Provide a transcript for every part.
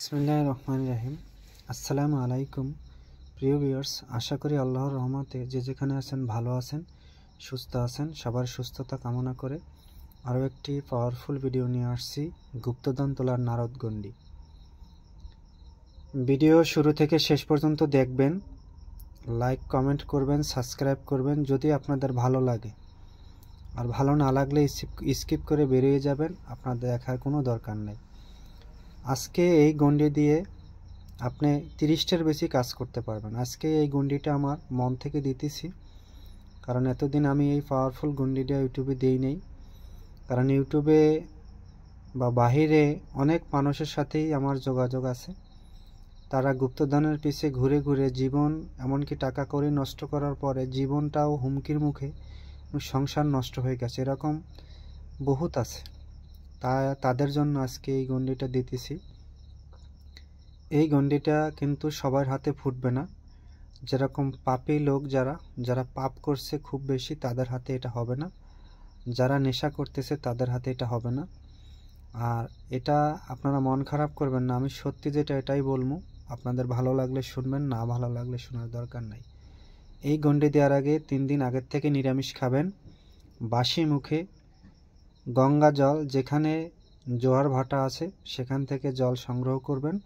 বিসমিল্লাহির রহমানির রহিম। আসসালামু আলাইকুম প্রিয় ভিউয়ার্স, আশা করি আল্লাহর রহমতে যে যেখানে আছেন ভালো আছেন, সুস্থ আছেন। সবার সুস্থতা কামনা করে আরও একটি পাওয়ারফুল ভিডিও নিয়ে আসছি, গুপ্তধন তোলার নারদগণ্ডি। ভিডিও শুরু থেকে শেষ পর্যন্ত দেখবেন, লাইক কমেন্ট করবেন, সাবস্ক্রাইব করবেন যদি আপনাদের ভালো লাগে। আর ভালো না লাগলে স্কিপ করে বেরিয়ে যাবেন, আপনাদের দেখার কোনো দরকার নেই। আজকে এই গণ্ডি দিয়ে আপনি 30টার বেশি কাজ করতে পারবেন। আজকে এই গণ্ডিটা আমার মন থেকে দিতেছি, কারণ এতদিন আমি এই পাওয়ারফুল গণ্ডিটা ইউটিউবে দিই নেই। কারণ ইউটিউবে বা বাহিরে অনেক মানুষের সাথেই আমার যোগাযোগ আছে, তারা গুপ্তধনের পিছে ঘুরে ঘুরে জীবন, এমনকি টাকা করে নষ্ট করার পরে জীবনটাও হুমকির মুখে, সংসার নষ্ট হয়ে গেছে, এরকম বহুত আছে। তাদের জন্য আজকে এই গণ্ডিটা দিতেছি। এই গণ্ডিটা কিন্তু সবার হাতে ফুটবে না। যেরকম পাপী লোক যারা পাপ করছে খুব বেশি, তাদের হাতে এটা হবে না। যারা নেশা করতেছে তাদের হাতে এটা হবে না। আর এটা আপনারা মন খারাপ করবেন না, আমি সত্যি যেটা এটাই বলবো। আপনাদের ভালো লাগলে শুনবেন, না ভালো লাগলে শোনার দরকার নাই। এই গণ্ডি দেওয়ার আগে 3 দিন আগের থেকে নিরামিষ খাবেন। বাসি মুখে গঙ্গা জল, যেখানে জোয়ার ভাটা আছে সেখান থেকে জল সংগ্রহ করবেন।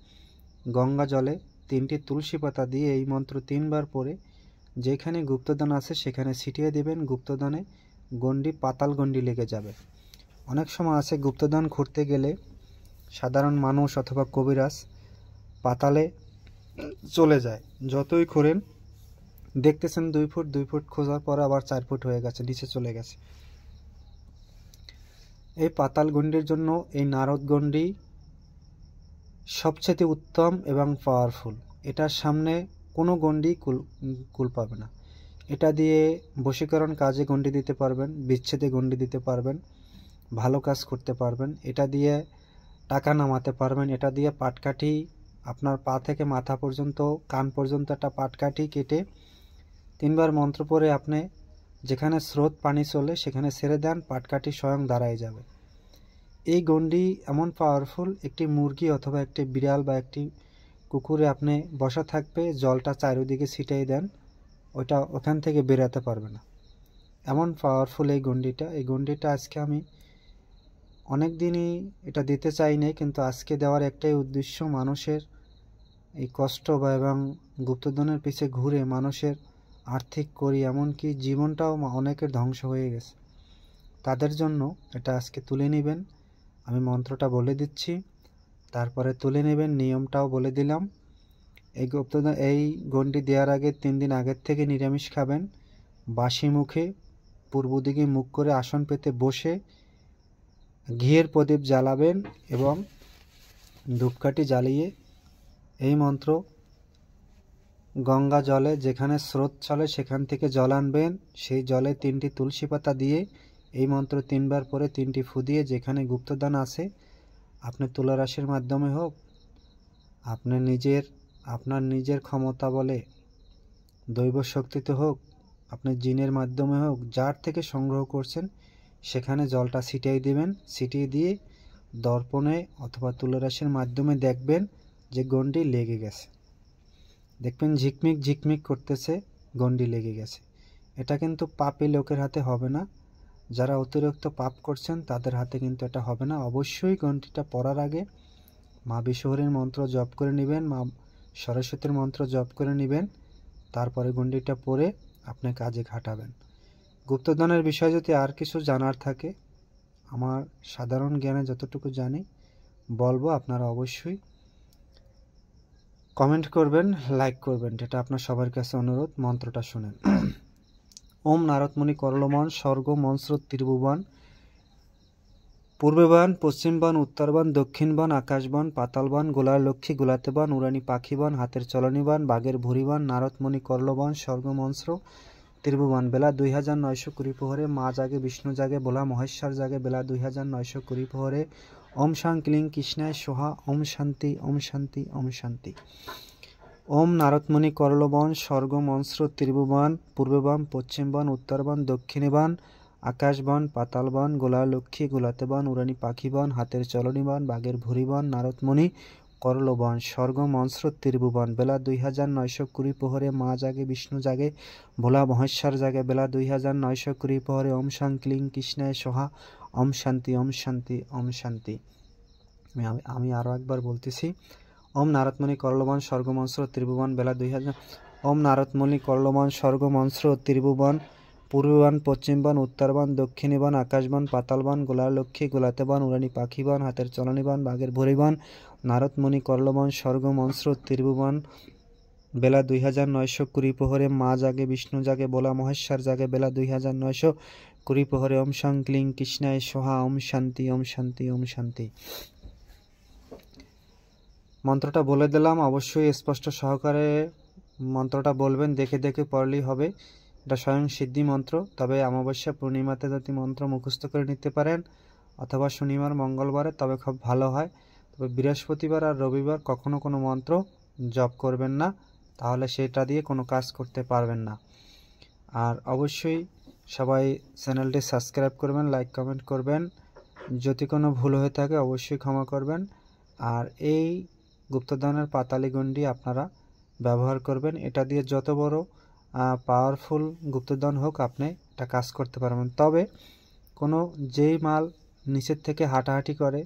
গঙ্গা জলে 3টি তুলসী পাতা দিয়ে এই মন্ত্র 3 বার পড়ে যেখানে গুপ্তধন আছে সেখানে ছিটিয়ে দিবেন। গুপ্তধনে গণ্ডি, পাতাল গণ্ডি লেগে যাবে। অনেক সময় আছে গুপ্তধন খুঁড়তে গেলে সাধারণ মানুষ অথবা কবিরাজ পাতালে চলে যায়, যতই খোঁড়েন দেখতেছেন 2 ফুট খোঁজার পর আবার 4 ফুট হয়ে গেছে, নিচে চলে গেছে। এই পাতাল গণ্ডির জন্য এই নারদ গণ্ডি সবচেয়ে উত্তম এবং পাওয়ারফুল। এটার সামনে কোনো গণ্ডি কুল পাবে না। এটা দিয়ে বশীকরণ কাজে গণ্ডি দিতে পারবেন, বিচ্ছেদে গণ্ডি দিতে পারবেন, ভালো কাজ করতে পারবেন। এটা দিয়ে টাকা নামাতে পারবেন। এটা দিয়ে পাটকাঠি, আপনার পা থেকে মাথা পর্যন্ত, কান পর্যন্ত একটা পাটকাঠি কেটে 3 বার মন্ত্র পড়ে আপনি যেখানে স্রোত পানি চলে সেখানে ছেড়ে দেন, পাটকাঠি স্বয়ং দাঁড়ায় যাবে। এই গণ্ডি এমন পাওয়ারফুল, একটি মুরগি অথবা একটি বিড়াল বা একটি কুকুরে আপনি বসা থাকবে, জলটা চারিদিকে ছিটিয়ে দেন, ওটা ওখান থেকে বেরাতে পারবে না। এমন পাওয়ারফুল এই গণ্ডিটা। এই গণ্ডিটা আজকে আমি অনেক দিনই এটা দিতে চাই নাই, কিন্তু আজকে দেওয়ার একটাই উদ্দেশ্য, মানুষের এই কষ্ট বা এবং গুপ্তধনের পিছে ঘুরে মানুষের আর্থিক করি, এমনকি জীবনটাও অনেকের ধ্বংস হয়ে গেছে, তাদের জন্য এটা আজকে তুলে নেবেন। আমি মন্ত্রটা বলে দিচ্ছি, তারপরে তুলে নেবেন। নিয়মটাও বলে দিলাম। এই গণ্ডি দেওয়ার আগে 3 দিন আগের থেকে নিরামিষ খাবেন। বাসি মুখে পূর্ব দিকে মুখ করে আসন পেতে বসে ঘিয়ের প্রদীপ জ্বালাবেন এবং ধূপকাঠি জ্বালিয়ে এই মন্ত্র গঙ্গা জলে, যেখানে স্রোত চলে সেখান থেকে জল আনবেন। সেই জলে 3টি তুলসী পাতা দিয়ে এই মন্ত্র 3 বার পরে 3টি ফু দিয়ে যেখানে গুপ্তধন আছে, আপনি তুলারাশির মাধ্যমে হোক, আপনার নিজের ক্ষমতা বলে, দৈব শক্তিতে হোক, আপনি জিনের মাধ্যমে হোক, যার থেকে সংগ্রহ করছেন সেখানে জলটা ছিটিয়ে দিবেন। ছিটিয়ে দিয়ে দর্পণে অথবা তুলারাশির মাধ্যমে দেখবেন যে গণ্ডি লেগে গেছে। দেখবেন ঝিকমিক ঝিকমিক করতেছে, গণ্ডি লেগে গেছে। এটা কিন্তু পাপী লোকের হাতে হবে না। যারা অতিরিক্ত পাপ করছেন তাদের হাতে কিন্তু এটা হবে না। অবশ্যই গণ্ডিটা পড়ার আগে মা বিশ্বহরীর মন্ত্র জপ করে নেবেন, মা সরস্বতীর মন্ত্র জপ করে নেবেন, তারপরে গণ্ডিটা পড়ে আপনি কাজে খাটাবেন। গুপ্তধনের বিষয়ে যদি আর কিছু জানার থাকে, আমার সাধারণ জ্ঞানে যতটুকু জানি বলবো, আপনারা অবশ্যই কমেন্ট করবেন, লাইক করবেন, এটা আপনার সবার কাছে অনুরোধ। মন্ত্রটা শুনেন। ওম নারদমণি করলবন স্বর্গ মন্ত্র ত্রিভুবন, পূর্বেবান, পশ্চিমবান, উত্তরবান, দক্ষিণবান, আকাশবান, পাতালবান, গোলার লক্ষ্মী, গোলাতেবান, উড়ানি পাখিবান, হাতের চলনিবান, বাঘের ভুরিবান, নারদমণি করলবান স্বর্গ মন্ত্র ত্রিভুবন। বেলা 2920 প্রহরে মা জাগে, বিষ্ণু জাগে, ভোলা মহেশ্বর জাগে। বেলা 2920 প্রহরে ওম শাং ক্লিং কৃষ্ণায় সোহা। ওম শান্তি, ওম শান্তি, ওম শান্তি। ওম নারদমণি করলবন স্বর্গ মন্ত্র ত্রিভুবন, পূর্ববান, পশ্চিমবান, উত্তরবান, দক্ষিণবান, আকাশবান, পাতালবান, গোলা লক্ষ্মী, গোলাতেবান, উড়ানি পাখিবান, হাতের চলনিবান, বাঘের ভুরিবান, নারদমণি করলবন স্বর্গ মন্ত্র ত্রিভুবন বেলা 2920 প্রহরে মা জাগে বিষ্ণু জাগে ভোলা মহেশ্বর জাগে বেলা 2920 প্রহরে ওম শাং ক্লিং কৃষ্ণায় সোহা ওম শান্তি ওম শান্তি ওম শান্তি। আমি আরও একবার বলতেছি, ওম নারদমণি করলবন স্বর্গমন্ত্র ত্রিভুবন বেলা 2000 ওম নারদমণি করলবন স্বর্গমন্ত্র ত্রিভুবন পূর্ববন পশ্চিমবন উত্তরবন দক্ষিণীবন আকাশবন পাতালবন গোলালক্ষ্মী গোলাতেবন উড়ানি পাখিবন হাতের চলনিবন বাঘের ভরিবন নারদমণি করলবন স্বর্গমন্ত্র ত্রিভুবন বেলা 2920 প্রহরে মা জাগে বিষ্ণু জাগে ভোলা মহেশ্বর জাগে বেলা 2920 প্রহরে ওম শাং ক্লিং কৃষ্ণায় সোহা ওম শান্তি ওম শান্তি ওম শান্তি। মন্ত্রটা বলে দিলাম, অবশ্যই স্পষ্ট সহকারে মন্ত্রটা বলবেন, দেখে দেখে পড়লেই হবে। এটা স্বয়ং সিদ্ধি মন্ত্র, তবে অমাবস্যা পূর্ণিমাতে যদি মন্ত্র মুখস্থ করে নিতে পারেন অথবা শনিবার মঙ্গলবারে তবে খুব ভালো হয়। তবে বৃহস্পতিবার আর রবিবার কখনো কোনো মন্ত্র জপ করবেন না, তাহলে সেটা দিয়ে কোনো কাজ করতে পারবেন না। আর অবশ্যই সবাই চ্যানেলটি সাবস্ক্রাইব করবেন, লাইক কমেন্ট করবেন। যদি কোনো ভুল হয়ে থাকে অবশ্যই ক্ষমা করবেন। আর এই গুপ্তধনের পাতালি গণ্ডি আপনারা ব্যবহার করবেন, এটা দিয়ে যত বড় পাওয়ারফুল গুপ্তধন হোক আপনি এটা কাজ করতে পারবেন। তবে যেই মাল নিচের থেকে হাঁটাহাঁটি করে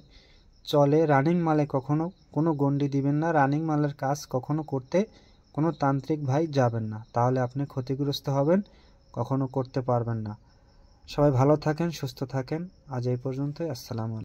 চলে, রানিং মালে কখনো কোনো গণ্ডি দিবেন না। রানিং মালের কাজ কখনো করতে কোনো তান্ত্রিক ভাই যাবেন না, তাহলে আপনি ক্ষতিগ্রস্ত হবেন, কখনো করতে পারবেন না। সবাই ভালো থাকেন, সুস্থ থাকেন। আজ এই পর্যন্তই। আসসালামু আলাইকুম।